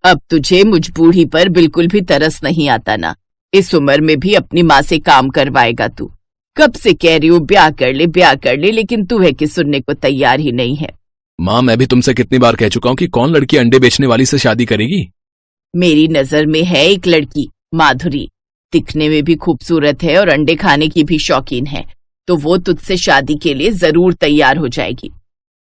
अब तुझे मुझ बूढ़ी पर बिल्कुल भी तरस नहीं आता ना। इस उम्र में भी अपनी माँ से काम करवाएगा तू। कब से कह रही हूँ ब्याह कर ले, लेकिन तू है कि सुनने को तैयार ही नहीं है। माँ, मैं भी तुमसे कितनी बार कह चुका हूँ कि कौन लड़की अंडे बेचने वाली से शादी करेगी। मेरी नजर में है एक लड़की, माधुरी। दिखने में भी खूबसूरत है और अंडे खाने की भी शौकीन है, तो वो तुझसे शादी के लिए जरूर तैयार हो जाएगी।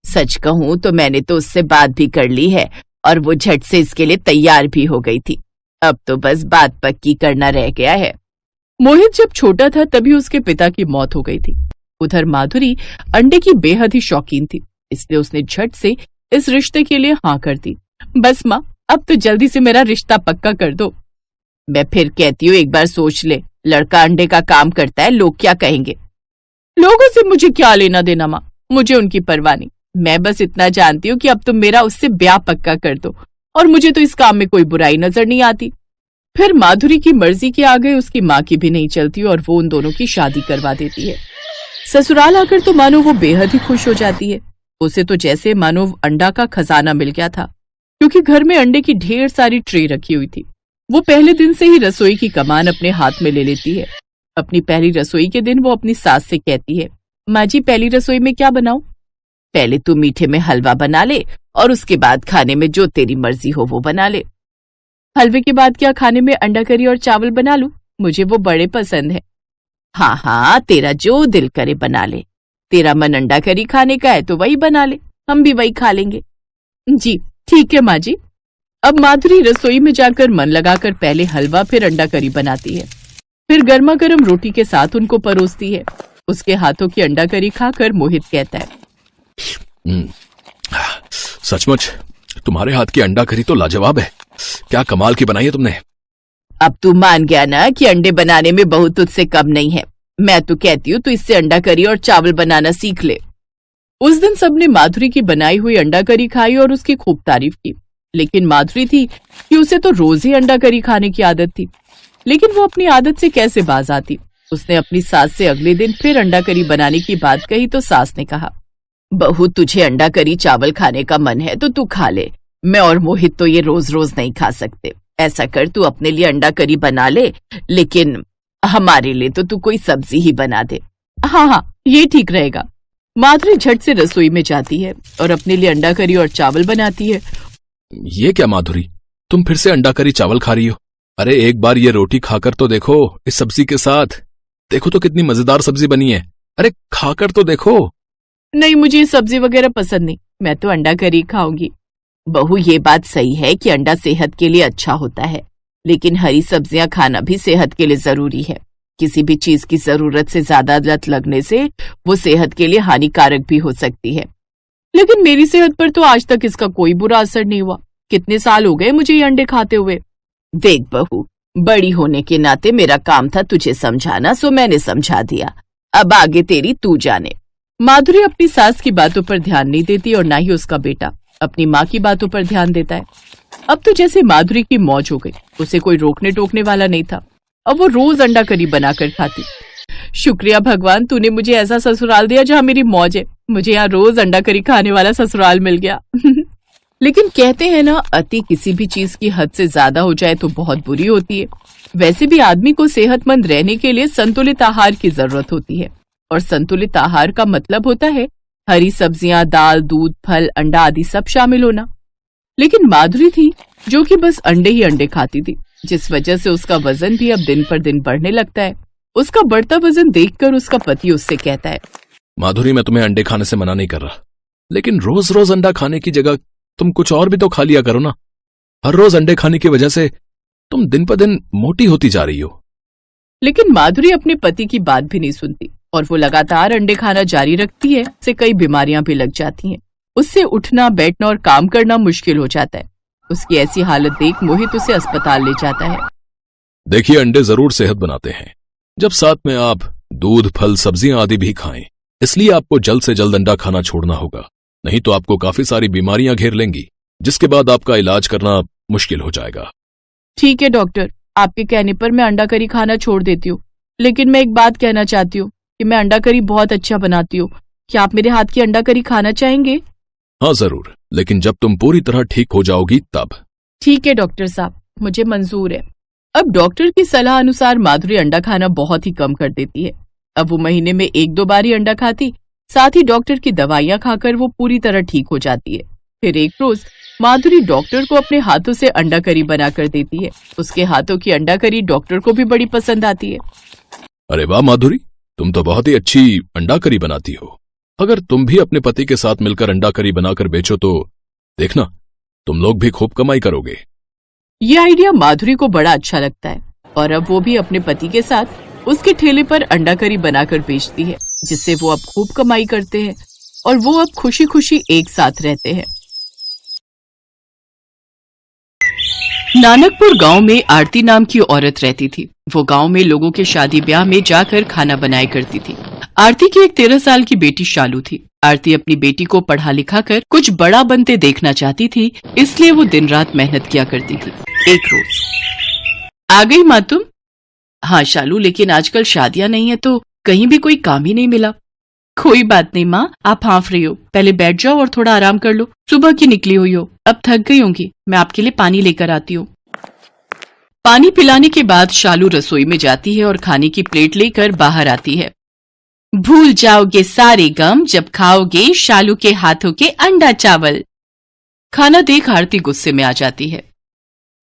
सच कहूँ तो मैंने तो उससे बात भी कर ली है और वो झट से इसके लिए तैयार भी हो गई थी। अब तो बस बात पक्की करना रह गया है। मोहित जब छोटा था तभी उसके पिता की मौत हो गई थी। उधर माधुरी अंडे की बेहद ही शौकीन थी, इसलिए उसने झट से इस रिश्ते के लिए हाँ कर दी। बस माँ, अब तो जल्दी से मेरा रिश्ता पक्का कर दो। मैं फिर कहती हूँ एक बार सोच ले, लड़का अंडे का काम करता है, लोग क्या कहेंगे। लोगों से मुझे क्या लेना देना माँ, मुझे उनकी परवाह नहीं। मैं बस इतना जानती हूँ कि अब तुम मेरा उससे ब्याह पक्का कर दो और मुझे तो इस काम में कोई बुराई नजर नहीं आती। फिर माधुरी की मर्जी के आगे उसकी माँ की भी नहीं चलती और वो उन दोनों की शादी करवा देती है। ससुराल आकर तो मानो वो बेहद ही खुश हो जाती है। उसे तो जैसे मानो अंडा का खजाना मिल गया था, क्योंकि घर में अंडे की ढेर सारी ट्रे रखी हुई थी। वो पहले दिन से ही रसोई की कमान अपने हाथ में ले लेती है। अपनी पहली रसोई के दिन वो अपनी सास से कहती है, माँ जी पहली रसोई में क्या बनाऊं? पहले तू मीठे में हलवा बना ले और उसके बाद खाने में जो तेरी मर्जी हो वो बना ले। हलवे के बाद क्या खाने में अंडा करी और चावल बना लूं? मुझे वो बड़े पसंद है। हाँ हाँ, तेरा जो दिल करे बना ले। तेरा मन अंडा करी खाने का है तो वही बना ले, हम भी वही खा लेंगे। जी ठीक है माँ जी। अब माधुरी रसोई में जाकर मन लगाकर पहले हलवा फिर अंडा करी बनाती है, फिर गर्मा गर्म रोटी के साथ उनको परोसती है। उसके हाथों की अंडा करी खाकर मोहित कहता है, सचमुच तुम्हारे हाथ की अंडा करी तो लाजवाब है। क्या कमाल की बनाई है तुमने। अब तू मान गया ना कि अंडे बनाने में बहू तुझसे कम नहीं है। मैं तो कहती हूँ तू इससे अंडा करी और चावल बनाना सीख ले। उस दिन सबने माधुरी की बनाई हुई अंडा करी खाई और उसकी खूब तारीफ की। लेकिन माधुरी थी कि उसे तो रोज ही अंडा करी खाने की आदत थी, लेकिन वो अपनी आदत से कैसे बाज आती। उसने अपनी सास से अगले दिन फिर अंडा करी बनाने की बात कही तो सास ने कहा, बहू तुझे अंडा करी चावल खाने का मन है तो तू खा ले, मैं और मोहित तो ये रोज रोज नहीं खा सकते। ऐसा कर तू अपने लिए अंडा करी बना ले, लेकिन हमारे लिए तो तू कोई सब्जी ही बना दे। हाँ हाँ, ये ठीक रहेगा। माधुरी झट से रसोई में जाती है और अपने लिए अंडा करी और चावल बनाती है। ये क्या माधुरी, तुम फिर से अंडा करी चावल खा रही हो? अरे एक बार ये रोटी खाकर तो देखो इस सब्जी के साथ। देखो तो कितनी मजेदार सब्जी बनी है। अरे खाकर तो देखो। नहीं, मुझे सब्जी वगैरह पसंद नहीं, मैं तो अंडा करी खाऊंगी। बहू ये बात सही है कि अंडा सेहत के लिए अच्छा होता है, लेकिन हरी सब्जियां खाना भी सेहत के लिए जरूरी है। किसी भी चीज की जरूरत से ज्यादा लत लगने से वो सेहत के लिए हानिकारक भी हो सकती है। लेकिन मेरी सेहत पर तो आज तक इसका कोई बुरा असर नहीं हुआ। कितने साल हो गए मुझे ये अंडे खाते हुए। देख बहू, बड़ी होने के नाते मेरा काम था तुझे समझाना, सो मैंने समझा दिया। अब आगे तेरी तू जाने। माधुरी अपनी सास की बातों पर ध्यान नहीं देती और ना ही उसका बेटा अपनी माँ की बातों पर ध्यान देता है। अब तो जैसे माधुरी की मौज हो गई, उसे कोई रोकने टोकने वाला नहीं था। अब वो रोज अंडा करी बनाकर खाती। शुक्रिया भगवान, तूने मुझे ऐसा ससुराल दिया जहाँ मेरी मौज है। मुझे यहाँ रोज अंडा करी खाने वाला ससुराल मिल गया। लेकिन कहते हैं ना, अति किसी भी चीज की हद से ज्यादा हो जाए तो बहुत बुरी होती है। वैसे भी आदमी को सेहतमंद रहने के लिए संतुलित आहार की जरूरत होती है, और संतुलित आहार का मतलब होता है हरी सब्जियां, दाल, दूध, फल, अंडा आदि सब शामिल होना। लेकिन माधुरी थी जो कि बस अंडे ही अंडे खाती थी, जिस वजह से उसका वजन भी अब दिन पर दिन बढ़ने लगता है। उसका बढ़ता वजन देखकर उसका पति उससे कहता है, माधुरी मैं तुम्हें अंडे खाने से मना नहीं कर रहा, लेकिन रोज रोज अंडा खाने की जगह तुम कुछ और भी तो खा लिया करो ना। हर रोज अंडे खाने की वजह से तुम दिन पर दिन मोटी होती जा रही हो। लेकिन माधुरी अपने पति की बात भी नहीं सुनती और वो लगातार अंडे खाना जारी रखती है। उससे कई बीमारियां भी लग जाती हैं। उससे उठना, बैठना और काम करना मुश्किल हो जाता है। उसकी ऐसी हालत देख मोहित उसे अस्पताल ले जाता है। देखिए, अंडे जरूर सेहत बनाते हैं, जब साथ में आप दूध, फल, सब्जियां आदि भी खाएं। इसलिए आपको जल्द से जल्द अंडा खाना छोड़ना होगा, नहीं तो आपको काफी सारी बीमारियां घेर लेंगी, जिसके बाद आपका इलाज करना मुश्किल हो जाएगा। ठीक है डॉक्टर, आपके कहने पर मैं अंडा करी खाना छोड़ देती हूँ, लेकिन मैं एक बात कहना चाहती हूँ कि मैं अंडा करी बहुत अच्छा बनाती हूँ। क्या आप मेरे हाथ की अंडा करी खाना चाहेंगे? हाँ जरूर, लेकिन जब तुम पूरी तरह ठीक हो जाओगी तब। ठीक है डॉक्टर साहब, मुझे मंजूर है। अब डॉक्टर की सलाह अनुसार माधुरी अंडा खाना बहुत ही कम कर देती है। अब वो महीने में 1-2 बार ही अंडा खाती, साथ ही डॉक्टर की दवाइयां खाकर वो पूरी तरह ठीक हो जाती है। फिर एक रोज माधुरी डॉक्टर को अपने हाथों से अंडा करी बनाकर देती है। उसके हाथों की अंडा करी डॉक्टर को भी बड़ी पसंद आती है। अरे वाह माधुरी, तुम तो बहुत ही अच्छी अंडा करी बनाती हो। अगर तुम भी अपने पति के साथ मिलकर अंडा करी बनाकर बेचो तो देखना, तुम लोग भी खूब कमाई करोगे। ये आइडिया माधुरी को बड़ा अच्छा लगता है और अब वो भी अपने पति के साथ उसके ठेले पर अंडा करी बनाकर बेचती है, जिससे वो अब खूब कमाई करते हैं और वो अब खुशी खुशी एक साथ रहते हैं। नानकपुर गांव में आरती नाम की औरत रहती थी। वो गांव में लोगों के शादी ब्याह में जाकर खाना बनाया करती थी। आरती की एक 13 साल की बेटी शालू थी। आरती अपनी बेटी को पढ़ा लिखा कर कुछ बड़ा बनते देखना चाहती थी, इसलिए वो दिन रात मेहनत किया करती थी। एक रोज, आ गई माँ तुम? हाँ शालू, लेकिन आजकल शादियां नहीं है तो कहीं भी कोई काम ही नहीं मिला। कोई बात नहीं माँ, आप हाफ रही हो, पहले बैठ जाओ और थोड़ा आराम कर लो। सुबह की निकली हुई हो, अब थक गई होंगी, मैं आपके लिए पानी लेकर आती हूँ। पानी पिलाने के बाद शालू रसोई में जाती है और खाने की प्लेट लेकर बाहर आती है। भूल जाओगे सारे गम जब खाओगे शालू के हाथों के अंडा चावल। खाना देख आरती गुस्से में आ जाती है।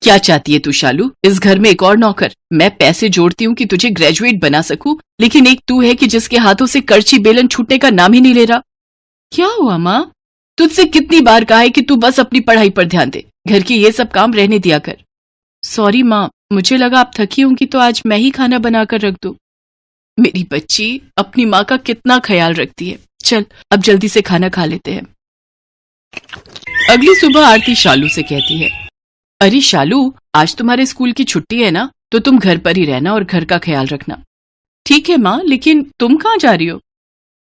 क्या चाहती है तू शालू? इस घर में एक और नौकर? मैं पैसे जोड़ती हूँ कि तुझे ग्रेजुएट बना सकूं, लेकिन एक तू है कि जिसके हाथों से करछी बेलन छूटने का नाम ही नहीं ले रहा। क्या हुआ माँ? तुझसे कितनी बार कहा है कि तू बस अपनी पढ़ाई पर ध्यान दे, घर के ये सब काम रहने दिया कर। सॉरी माँ, मुझे लगा आप थकी होंगी तो आज मैं ही खाना बनाकर रख दूं। मेरी बच्ची अपनी माँ का कितना ख्याल रखती है। चल अब जल्दी से खाना खा लेते हैं। अगली सुबह आरती शालू से कहती है, अरे शालू, आज तुम्हारे स्कूल की छुट्टी है ना, तो तुम घर पर ही रहना और घर का ख्याल रखना। ठीक है माँ, लेकिन तुम कहाँ जा रही हो?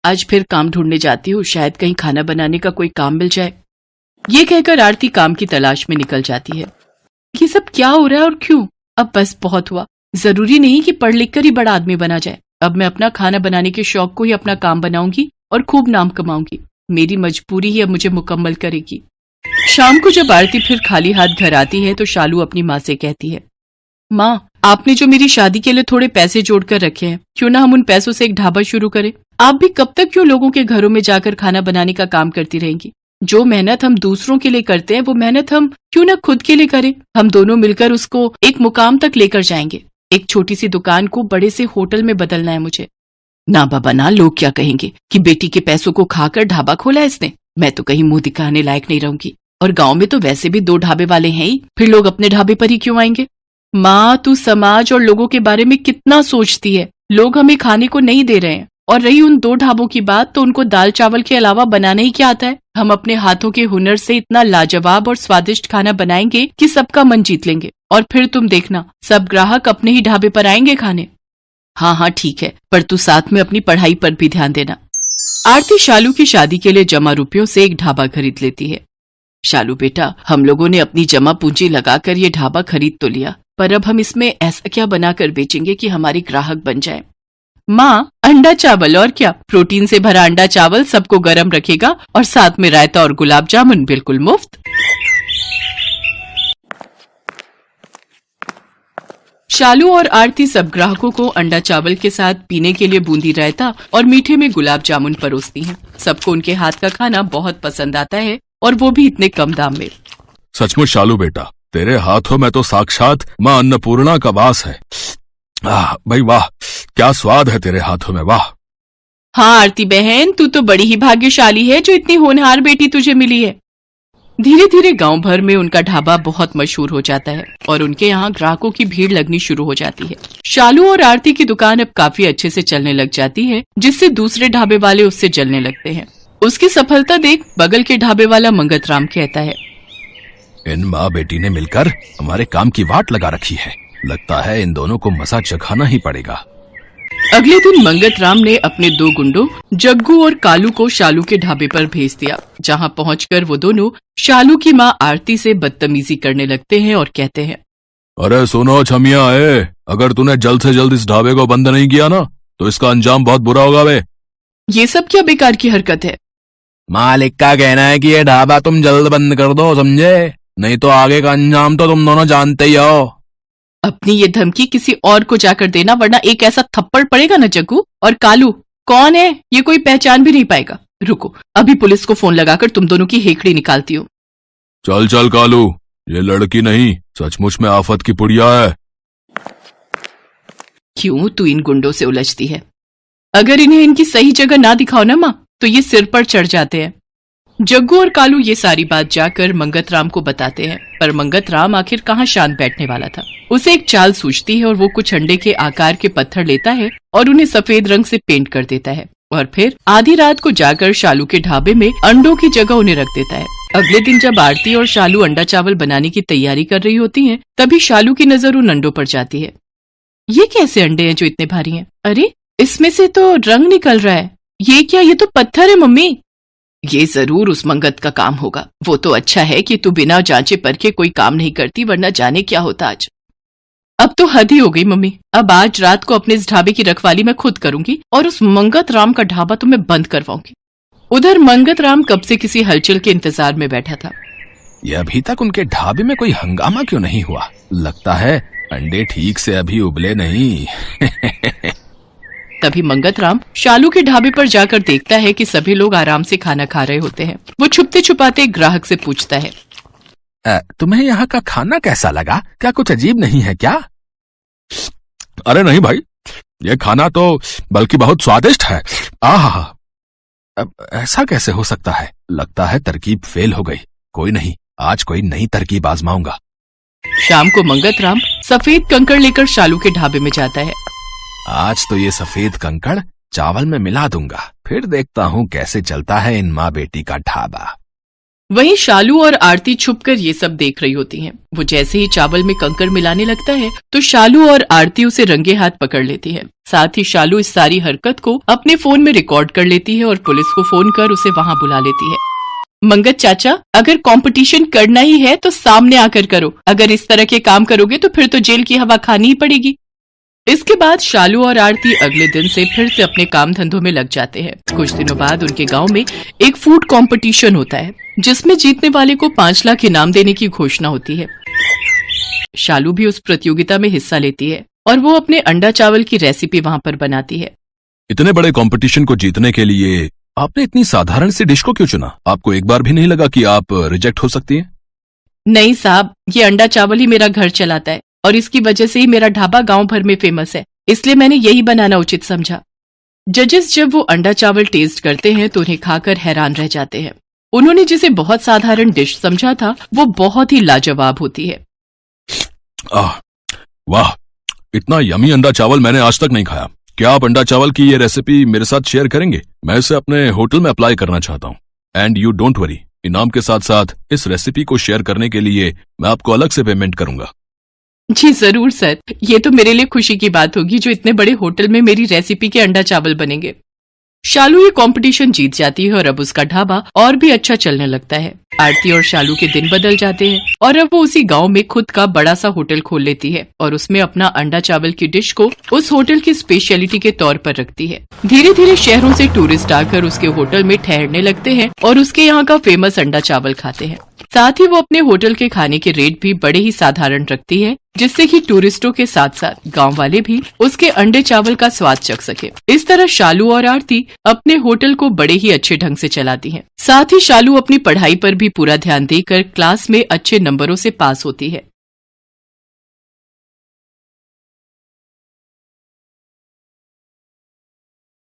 आज फिर काम ढूंढने जाती हूँ, शायद कहीं खाना बनाने का कोई काम मिल जाए। ये कहकर आरती काम की तलाश में निकल जाती है। ये सब क्या हो रहा है और क्यों? अब बस बहुत हुआ, जरूरी नहीं कि पढ़ लिख कर ही बड़ा आदमी बना जाए। अब मैं अपना खाना बनाने के शौक को ही अपना काम बनाऊंगी और खूब नाम कमाऊंगी। मेरी मजबूरी ही अब मुझे मुकम्मल करेगी। शाम को जब आरती फिर खाली हाथ घर आती है तो शालू अपनी माँ से कहती है, माँ, आपने जो मेरी शादी के लिए थोड़े पैसे जोड़कर रखे हैं, क्यों ना हम उन पैसों से एक ढाबा शुरू करें? आप भी कब तक क्यों लोगों के घरों में जाकर खाना बनाने का काम करती रहेंगी? जो मेहनत हम दूसरों के लिए करते हैं वो मेहनत हम क्यों ना खुद के लिए करें। हम दोनों मिलकर उसको एक मुकाम तक लेकर जाएंगे। एक छोटी सी दुकान को बड़े से होटल में बदलना है मुझे। ना बाबा ना, लोग क्या कहेंगे कि बेटी के पैसों को खाकर ढाबा खोला इसने। मैं तो कहीं मुंह दिखाने लायक नहीं रहूंगी, और गांव में तो वैसे भी 2 ढाबे वाले हैं ही, फिर लोग अपने ढाबे पर ही क्यों आएंगे? माँ, तू समाज और लोगों के बारे में कितना सोचती है। लोग हमें खाने को नहीं दे रहे हैं, और रही उन 2 ढाबों की बात, तो उनको दाल चावल के अलावा बनाना ही क्या आता है। हम अपने हाथों के हुनर से इतना लाजवाब और स्वादिष्ट खाना बनाएंगे कि सबका मन जीत लेंगे, और फिर तुम देखना सब ग्राहक अपने ही ढाबे पर आएंगे खाने। हाँ हाँ ठीक है, पर तू साथ में अपनी पढ़ाई पर भी ध्यान देना। आरती शालू की शादी के लिए जमा रुपयों से एक ढाबा खरीद लेती है। शालू बेटा, हम लोगों ने अपनी जमा पूंजी लगाकर ये ढाबा खरीद तो लिया, पर अब हम इसमें ऐसा क्या बनाकर बेचेंगे कि हमारी ग्राहक बन जाए? माँ, अंडा चावल, और क्या। प्रोटीन से भरा अंडा चावल सबको गर्म रखेगा, और साथ में रायता और गुलाब जामुन बिल्कुल मुफ्त। शालू और आरती सब ग्राहकों को अंडा चावल के साथ पीने के लिए बूंदी रायता और मीठे में गुलाब जामुन परोसती हैं। सबको उनके हाथ का खाना बहुत पसंद आता है, और वो भी इतने कम दाम में। सचमुच शालू बेटा, तेरे हाथों में तो साक्षात माँ अन्नपूर्णा का वास है। भाई वाह, क्या स्वाद है तेरे हाथों में, वाह। हाँ आरती बहन, तू तो बड़ी ही भाग्यशाली है जो इतनी होनहार बेटी तुझे मिली है। धीरे धीरे गांव भर में उनका ढाबा बहुत मशहूर हो जाता है और उनके यहाँ ग्राहकों की भीड़ लगनी शुरू हो जाती है। शालू और आरती की दुकान अब काफी अच्छे से चलने लग जाती है, जिससे दूसरे ढाबे वाले उससे जलने लगते हैं। उसकी सफलता देख बगल के ढाबे वाला मंगत राम कहता है, इन माँ बेटी ने मिलकर हमारे काम की वाट लगा रखी है। लगता है इन दोनों को मजा चखाना ही पड़ेगा। अगले दिन मंगत राम ने अपने 2 गुंडों जग्गू और कालू को शालू के ढाबे पर भेज दिया, जहां पहुंचकर वो दोनों शालू की माँ आरती से बदतमीजी करने लगते हैं और कहते हैं, अरे सुनो छमिया, अगर तूने जल्द से जल्द इस ढाबे को बंद नहीं किया ना तो इसका अंजाम बहुत बुरा होगा बे। ये सब क्या बेकार की हरकत है? मालिक का कहना है कि ये ढाबा तुम जल्द बंद कर दो, समझे? नहीं तो आगे का अंजाम तो तुम दोनों जानते ही हो। अपनी ये धमकी किसी और को जाकर देना, वरना एक ऐसा थप्पड़ पड़ेगा ना जग्गू। और कालू कौन है ये कोई पहचान भी नहीं पाएगा। रुको, अभी पुलिस को फोन लगाकर तुम दोनों की हेकड़ी निकालती हूँ। चल चल कालू, ये लड़की नहीं सचमुच में आफत की पुड़िया है। क्यों तू इन गुंडों से उलझती है? अगर इन्हें इनकी सही जगह ना दिखाओ ना माँ, तो ये सिर पर चढ़ जाते हैं। जग्गू और कालू ये सारी बात जाकर मंगत राम को बताते हैं, पर मंगत राम आखिर कहाँ शांत बैठने वाला था। उसे एक चाल सूझती है और वो कुछ अंडे के आकार के पत्थर लेता है और उन्हें सफेद रंग से पेंट कर देता है, और फिर आधी रात को जाकर शालू के ढाबे में अंडों की जगह उन्हें रख देता है। अगले दिन जब आरती और शालू अंडा चावल बनाने की तैयारी कर रही होती हैं, तभी शालू की नजर उन अंडों पर जाती है। ये कैसे अंडे हैं जो इतने भारी हैं? अरे इसमें से तो रंग निकल रहा है। ये क्या? ये तो पत्थर है मम्मी। ये जरूर उस मंगत का काम होगा। वो तो अच्छा है कि तू बिना जांचे परखे कोई काम नहीं करती, वरना जाने क्या होता आज। अब तो हद ही हो गई मम्मी। अब आज रात को अपने इस ढाबे की रखवाली मैं खुद करूंगी और उस मंगत राम का ढाबा तो मैं बंद करवाऊंगी। उधर मंगत राम कब से किसी हलचल के इंतजार में बैठा था। ये अभी तक उनके ढाबे में कोई हंगामा क्यों नहीं हुआ? लगता है अंडे ठीक से अभी उबले नहीं। तभी मंगत राम शालू के ढाबे पर जाकर देखता है कि सभी लोग आराम से खाना खा रहे होते हैं। वो छुपते छुपाते एक ग्राहक से पूछता है, तुम्हें यहाँ का खाना कैसा लगा? क्या कुछ अजीब नहीं है क्या? अरे नहीं भाई, ये खाना तो बल्कि बहुत स्वादिष्ट है। आहा, अब ऐसा कैसे हो सकता है? लगता है तरकीब फेल हो गई। कोई नहीं, आज कोई नई तरकीब आजमाऊंगा। शाम को मंगत राम सफेद कंकड़ लेकर शालू के ढाबे में जाता है। आज तो ये सफेद कंकड़ चावल में मिला दूंगा, फिर देखता हूँ कैसे चलता है इन माँ बेटी का ढाबा। वहीं शालू और आरती छुपकर ये सब देख रही होती हैं। वो जैसे ही चावल में कंकड़ मिलाने लगता है तो शालू और आरती उसे रंगे हाथ पकड़ लेती है। साथ ही शालू इस सारी हरकत को अपने फोन में रिकॉर्ड कर लेती है और पुलिस को फोन कर उसे वहां बुला लेती है। मंगत चाचा, अगर कंपटीशन करना ही है तो सामने आकर करो। अगर इस तरह के काम करोगे तो फिर तो जेल की हवा खानी ही पड़ेगी। इसके बाद शालू और आरती अगले दिन से फिर से अपने काम धंधों में लग जाते हैं। कुछ दिनों बाद उनके गांव में एक फूड कंपटीशन होता है, जिसमें जीतने वाले को 5 लाख इनाम देने की घोषणा होती है। शालू भी उस प्रतियोगिता में हिस्सा लेती है और वो अपने अंडा चावल की रेसिपी वहां पर बनाती है। इतने बड़े कंपटीशन को जीतने के लिए आपने इतनी साधारण सी डिश को क्यों चुना? आपको एक बार भी नहीं लगा कि आप रिजेक्ट हो सकती हैं? नहीं साहब, ये अंडा चावल ही मेरा घर चलाता है और इसकी वजह से ही मेरा ढाबा गांव भर में फेमस है, इसलिए मैंने यही बनाना उचित समझा। जजेस जब वो अंडा चावल टेस्ट करते हैं तो उन्हें खाकर हैरान रह जाते हैं। उन्होंने जिसे बहुत साधारण डिश समझा था वो बहुत ही लाजवाब होती है। वाह, इतना यमी अंडा चावल मैंने आज तक नहीं खाया। क्या आप अंडा चावल की ये रेसिपी मेरे साथ शेयर करेंगे? मैं इसे अपने होटल में अप्लाई करना चाहता हूँ। एंड यू डोंट वरी, इनाम के साथ साथ इस रेसिपी को शेयर करने के लिए मैं आपको अलग से पेमेंट करूंगा। जी जरूर सर, ये तो मेरे लिए खुशी की बात होगी जो इतने बड़े होटल में मेरी रेसिपी के अंडा चावल बनेंगे। शालू ये कंपटीशन जीत जाती है और अब उसका ढाबा और भी अच्छा चलने लगता है। आरती और शालू के दिन बदल जाते हैं और अब वो उसी गांव में खुद का बड़ा सा होटल खोल लेती है और उसमें अपना अंडा चावल की डिश को उस होटल की स्पेशलिटी के तौर पर रखती है। धीरे धीरे शहरों से टूरिस्ट आकर उसके होटल में ठहरने लगते हैं और उसके यहाँ का फेमस अंडा चावल खाते हैं। साथ ही वो अपने होटल के खाने के रेट भी बड़े ही साधारण रखती है, जिससे कि टूरिस्टों के साथ साथ गांव वाले भी उसके अंडे चावल का स्वाद चख सके। इस तरह शालू और आरती अपने होटल को बड़े ही अच्छे ढंग से चलाती हैं। साथ ही शालू अपनी पढ़ाई पर भी पूरा ध्यान देकर क्लास में अच्छे नंबरों से पास होती है।